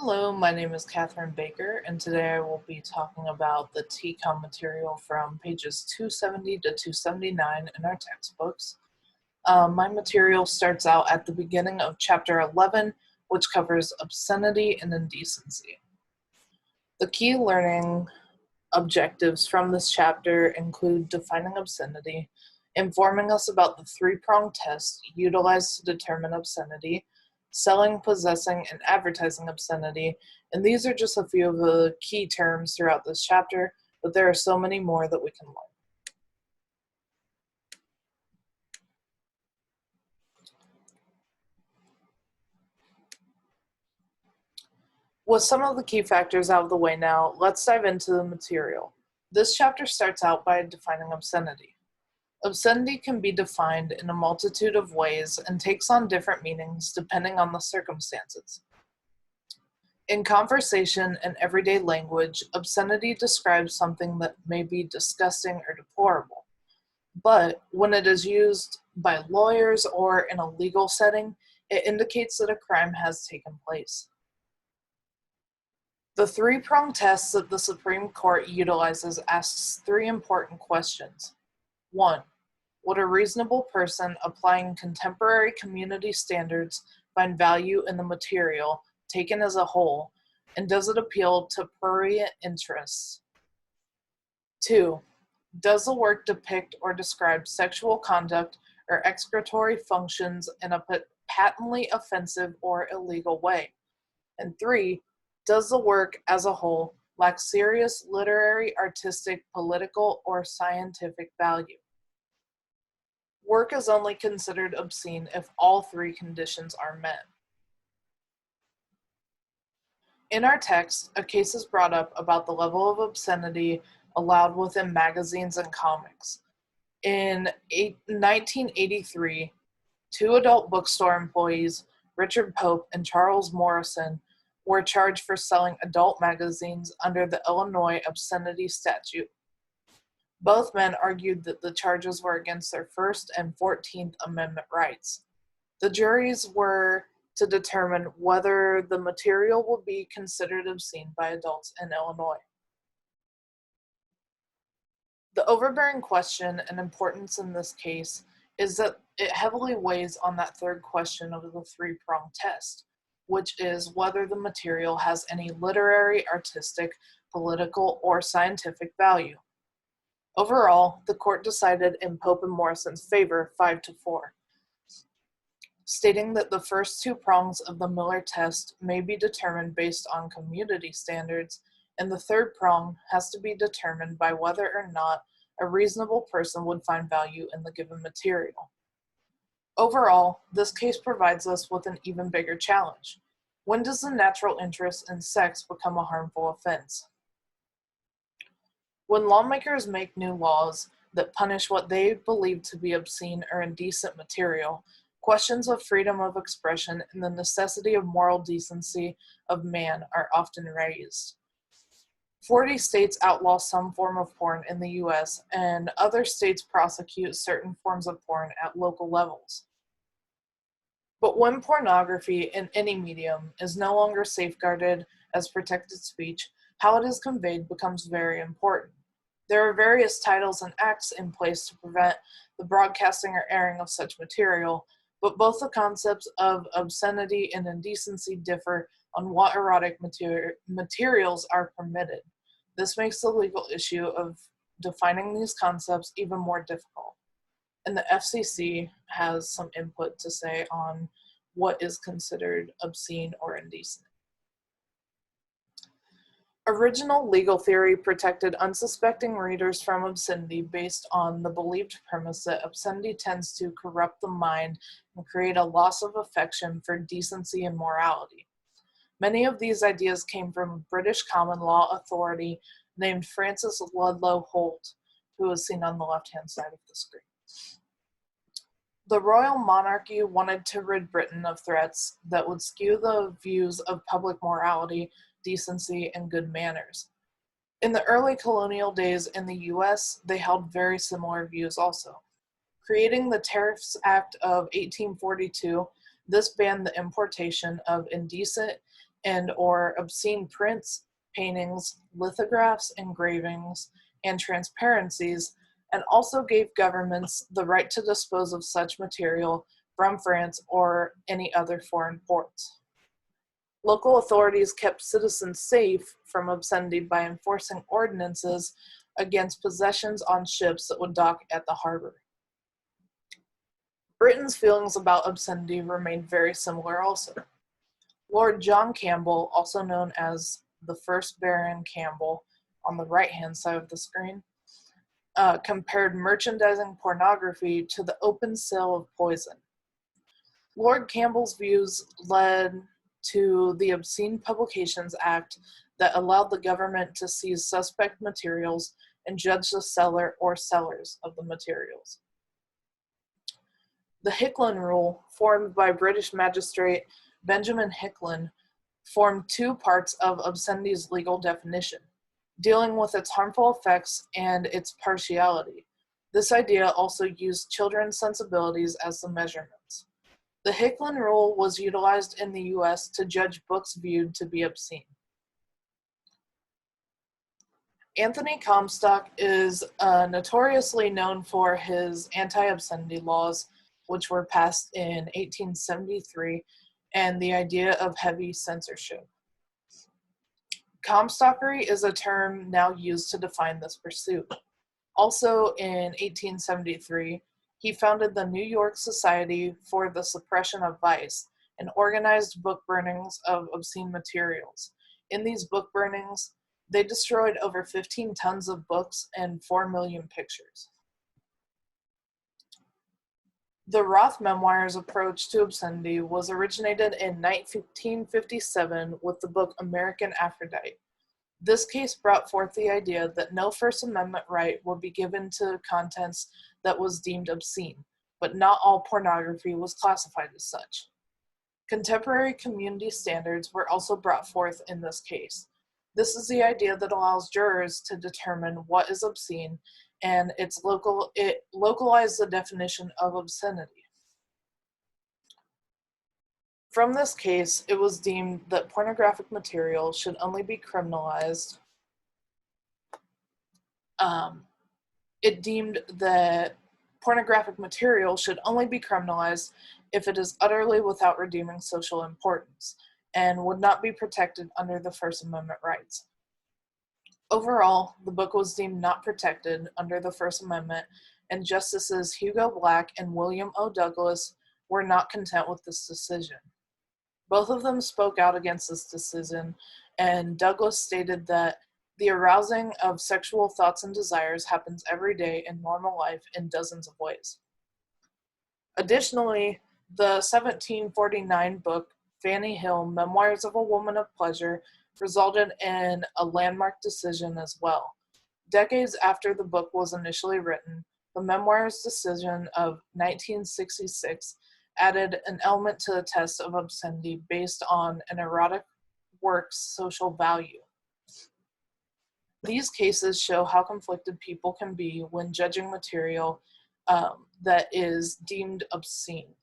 Hello, my name is Catherine Baker, and today I will be talking about the TCOM material from pages 270 to 279 in our textbooks. My material starts out at the beginning of chapter 11, which covers obscenity and indecency. The key learning objectives from this chapter include defining obscenity, informing us about the three-pronged test utilized to determine obscenity, selling, possessing, and advertising obscenity, and these are just a few of the key terms throughout this chapter, but there are so many more that we can learn. With some of the key factors out of the way now, let's dive into the material. This chapter starts out by defining obscenity. Obscenity can be defined in a multitude of ways and takes on different meanings depending on the circumstances. In conversation and everyday language, obscenity describes something that may be disgusting or deplorable. But when it is used by lawyers or in a legal setting, it indicates that a crime has taken place. The three-pronged test that the Supreme Court utilizes asks three important questions. 1. Would a reasonable person applying contemporary community standards find value in the material taken as a whole, and does it appeal to prurient interests? 2. Does the work depict or describe sexual conduct or excretory functions in a patently offensive or illegal way? And 3. Does the work as a whole lack serious literary, artistic, political, or scientific value? Work is only considered obscene if all three conditions are met. In our text, a case is brought up about the level of obscenity allowed within magazines and comics. In 1983, two adult bookstore employees, Richard Pope and Charles Morrison, were charged for selling adult magazines under the Illinois obscenity statute. Both men argued that the charges were against their First and 14th Amendment rights. The juries were to determine whether the material would be considered obscene by adults in Illinois. The overbearing question and importance in this case is that it heavily weighs on that third question of the three-pronged test, which is whether the material has any literary, artistic, political, or scientific value. Overall, the court decided in Pope and Morrison's favor 5-4, stating that the first two prongs of the Miller test may be determined based on community standards, and the third prong has to be determined by whether or not a reasonable person would find value in the given material. Overall, this case provides us with an even bigger challenge. When does the natural interest in sex become a harmful offense? When lawmakers make new laws that punish what they believe to be obscene or indecent material, questions of freedom of expression and the necessity of moral decency of man are often raised. 40 states outlaw some form of porn in the US, and other states prosecute certain forms of porn at local levels. But when pornography in any medium is no longer safeguarded as protected speech, how it is conveyed becomes very important. There are various titles and acts in place to prevent the broadcasting or airing of such material, but both the concepts of obscenity and indecency differ on what erotic materials are permitted. This makes the legal issue of defining these concepts even more difficult. And the FCC has some input to say on what is considered obscene or indecent. Original legal theory protected unsuspecting readers from obscenity based on the believed premise that obscenity tends to corrupt the mind and create a loss of affection for decency and morality. Many of these ideas came from a British common law authority named Francis Ludlow Holt, who is seen on the left-hand side of the screen. The royal monarchy wanted to rid Britain of threats that would skew the views of public morality, decency, and good manners. In the early colonial days in the US, they held very similar views also. Creating the Tariffs Act of 1842, this banned the importation of indecent and or obscene prints, paintings, lithographs, engravings, and transparencies, and also gave governments the right to dispose of such material from France or any other foreign ports. Local authorities kept citizens safe from obscenity by enforcing ordinances against possessions on ships that would dock at the harbor. Britain's feelings about obscenity remained very similar also. Lord John Campbell, also known as the first Baron Campbell on the right-hand side of the screen, compared merchandising pornography to the open sale of poison. Lord Campbell's views led to the Obscene Publications Act that allowed the government to seize suspect materials and judge the seller or sellers of the materials. The Hicklin Rule, formed by British magistrate Benjamin Hicklin, formed two parts of obscenity's legal definition, dealing with its harmful effects and its partiality. This idea also used children's sensibilities as the measurements. The Hicklin Rule was utilized in the U.S. to judge books viewed to be obscene. Anthony Comstock is notoriously known for his anti-obscenity laws, which were passed in 1873, and the idea of heavy censorship. Comstockery is a term now used to define this pursuit. Also in 1873, he founded the New York Society for the Suppression of Vice and organized book burnings of obscene materials. In these book burnings, they destroyed over 15 tons of books and 4 million pictures. The Roth Memoirs' approach to obscenity was originated in 1957 with the book American Aphrodite. This case brought forth the idea that no First Amendment right would be given to contents that was deemed obscene, but not all pornography was classified as such. Contemporary community standards were also brought forth in this case. This is the idea that allows jurors to determine what is obscene, and it localized the definition of obscenity. From this case, it was deemed that pornographic material should only be criminalized. It deemed that pornographic material should only be criminalized if it is utterly without redeeming social importance and would not be protected under the First Amendment rights. Overall, the book was deemed not protected under the First Amendment, and Justices Hugo Black and William O. Douglas were not content with this decision. Both of them spoke out against this decision, and Douglas stated that the arousing of sexual thoughts and desires happens every day in normal life in dozens of ways. Additionally, the 1749 book, Fanny Hill, Memoirs of a Woman of Pleasure, resulted in a landmark decision as well. Decades after the book was initially written, the Memoirs decision of 1966 added an element to the test of obscenity based on an erotic work's social value. These cases show how conflicted people can be when judging material that is deemed obscene.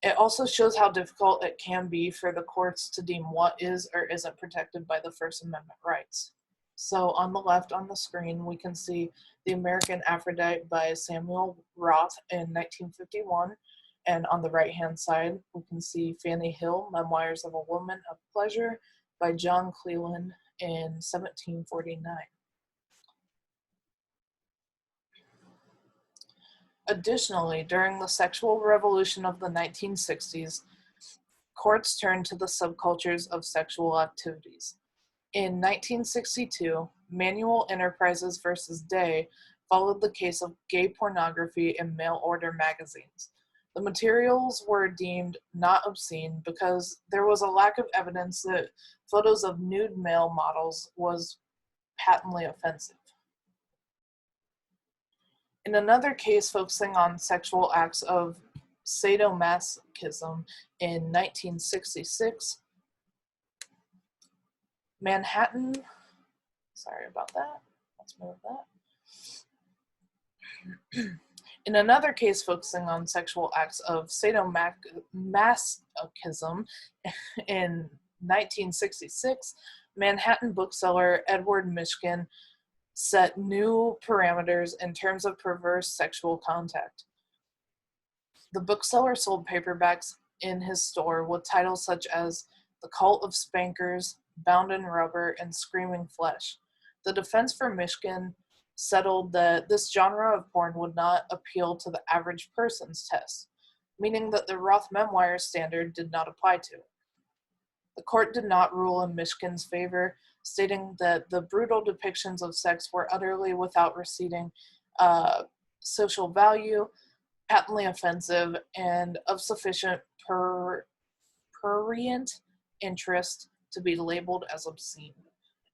It also shows how difficult it can be for the courts to deem what is or isn't protected by the First Amendment rights. So on the left on the screen, we can see The American Aphrodite by Samuel Roth in 1951. And on the right-hand side, we can see Fanny Hill, Memoirs of a Woman of Pleasure by John Cleland in 1749. Additionally, during the sexual revolution of the 1960s, courts turned to the subcultures of sexual activities. In 1962, Manual Enterprises versus Day followed the case of gay pornography in mail-order magazines. The materials were deemed not obscene because there was a lack of evidence that photos of nude male models was patently offensive. In another case focusing on sexual acts of sadomasochism in 1966, Manhattan, sorry about that, let's move that. In another case focusing on sexual acts of sadomasochism in 1966, Manhattan bookseller Edward Mishkin set new parameters in terms of perverse sexual contact. The bookseller sold paperbacks in his store with titles such as The Cult of Spankers, Bound in Rubber, and Screaming Flesh. The defense for Mishkin settled that this genre of porn would not appeal to the average person's test, meaning that the Roth Memoir standard did not apply to it. The court did not rule in Mishkin's favor, stating that the brutal depictions of sex were utterly without receding social value, patently offensive, and of sufficient prurient interest to be labeled as obscene.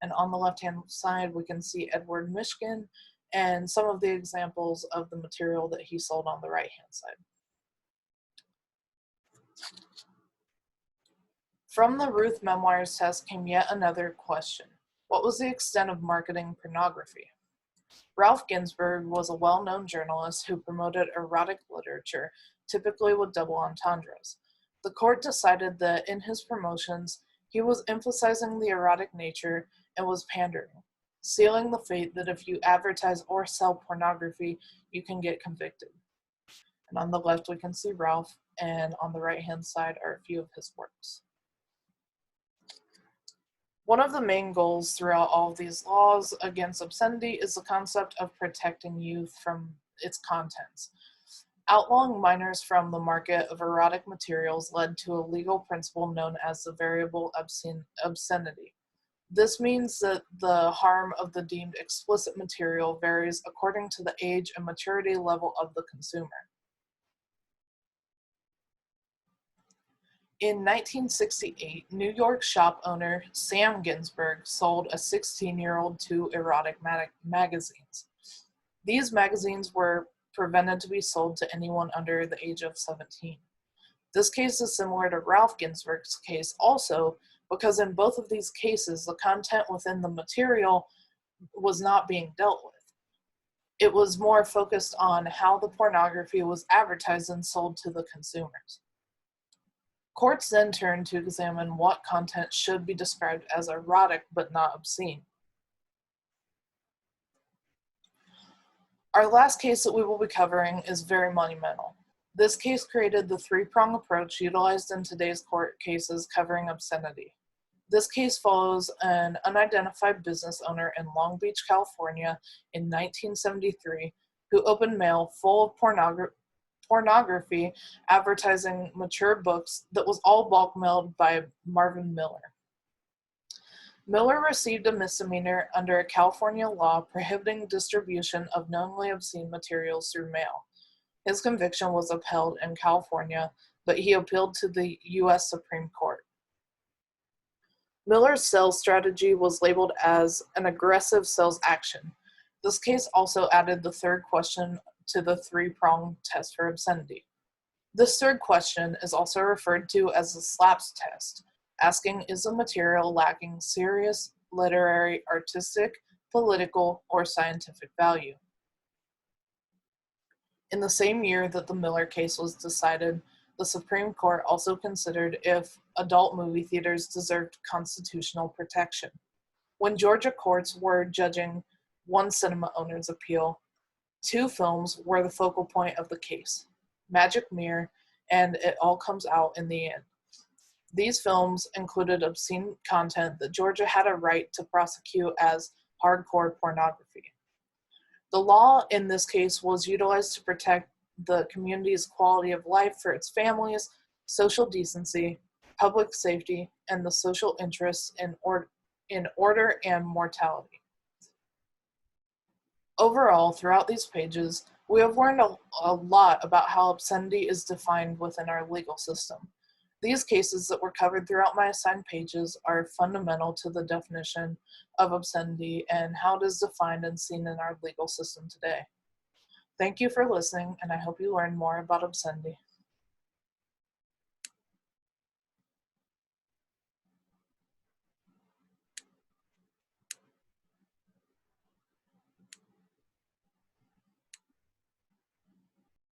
And on the left-hand side, we can see Edward Mishkin and some of the examples of the material that he sold on the right-hand side. From the Ruth Memoirs test came yet another question. What was the extent of marketing pornography? Ralph Ginsberg was a well-known journalist who promoted erotic literature, typically with double entendres. The court decided that in his promotions, he was emphasizing the erotic nature and was pandering, sealing the fate that if you advertise or sell pornography, you can get convicted. And on the left, we can see Ralph, and on the right-hand side are a few of his works. One of the main goals throughout all of these laws against obscenity is the concept of protecting youth from its contents. Outlawing minors from the market of erotic materials led to a legal principle known as the variable obscenity. This means that the harm of the deemed explicit material varies according to the age and maturity level of the consumer. In 1968, New York shop owner Sam Ginsberg sold a 16-year-old 2 erotic magazines. These magazines were prevented to be sold to anyone under the age of 17. This case is similar to Ralph Ginsberg's case also, because in both of these cases, the content within the material was not being dealt with. It was more focused on how the pornography was advertised and sold to the consumers. Courts then turned to examine what content should be described as erotic but not obscene. Our last case that we will be covering is very monumental. This case created the three-prong approach utilized in today's court cases covering obscenity. This case follows an unidentified business owner in Long Beach, California in 1973 who opened mail full of pornography advertising mature books that was all bulk mailed by Marvin Miller. Miller received a misdemeanor under a California law prohibiting distribution of knowingly obscene materials through mail. His conviction was upheld in California, but he appealed to the U.S. Supreme Court. Miller's sales strategy was labeled as an aggressive sales action. This case also added the third question to the three-pronged test for obscenity. This third question is also referred to as the SLAPS test, asking is the material lacking serious, literary, artistic, political, or scientific value. In the same year that the Miller case was decided, the Supreme Court also considered if adult movie theaters deserved constitutional protection. When Georgia courts were judging one cinema owner's appeal, 2 films were the focal point of the case, Magic Mirror and It All Comes Out in the End. These films included obscene content that Georgia had a right to prosecute as hardcore pornography. The law in this case was utilized to protect the community's quality of life for its families, social decency, public safety, and the social interests in order and mortality. Overall, throughout these pages, we have learned a lot about how obscenity is defined within our legal system. These cases that were covered throughout my assigned pages are fundamental to the definition of obscenity and how it is defined and seen in our legal system today. Thank you for listening, and I hope you learn more about obscenity.